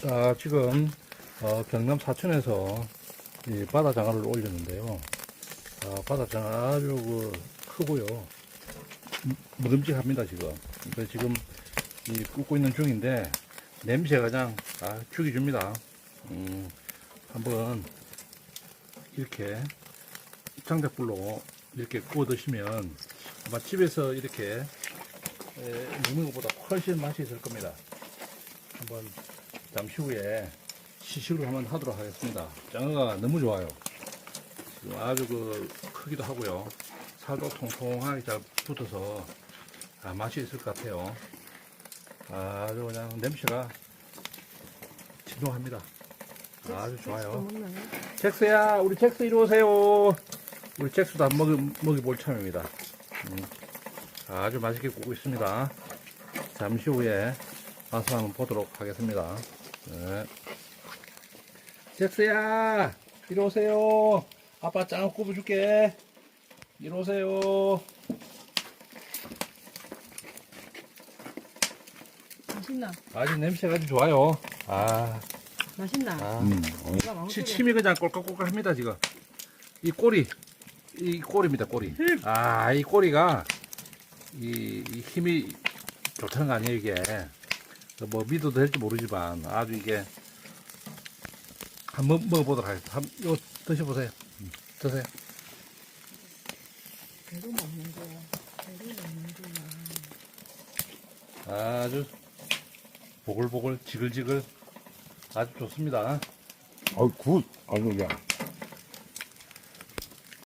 자, 지금 경남 사천에서 이 바다장어를 올렸는데요. 바다장어 아주 크고요. 먹음직합니다 지금. 그래서 지금 이 굽고 있는 중인데 냄새가 그냥 죽여줍니다. 한번 이렇게 장작불로 이렇게 구워 드시면 아마 집에서 이렇게 먹는 것보다 훨씬 맛이 있을 겁니다. 한번 잠시 후에 시식을 한번 하도록 하겠습니다. 장어가 너무 좋아요. 지금 아주 크기도 하고요. 살도 통통하게 잘 붙어서 맛이 있을 것 같아요. 아주 그냥 냄새가 진동합니다. 아주 좋아요. 잭스야, 우리 잭스 이리 오세요. 우리 잭스도 한번 먹여볼 참입니다. 아주 맛있게 구고 있습니다. 잠시 후에 맛을 한번 보도록 하겠습니다. 네. 잭스야, 이리 오세요. 아빠 장어 굽어줄게. 이리 오세요. 맛있나? 아주 냄새가 아주 좋아요. 맛있나? 침이 그냥 꼴깍꼴깍 합니다, 지금. 이 꼬리입니다, 꼬리. 이 꼬리가, 이 힘이 좋다는 거 아니에요, 이게. 뭐 믿어도 될지 모르지만, 아주 이게, 한번 먹어보도록 하겠습니다. 이거 드셔보세요. 드세요. 배로 먹는 거야. 배로 먹는 거야. 아주 보글보글, 지글지글, 아주 좋습니다. 굿. 아주 그냥.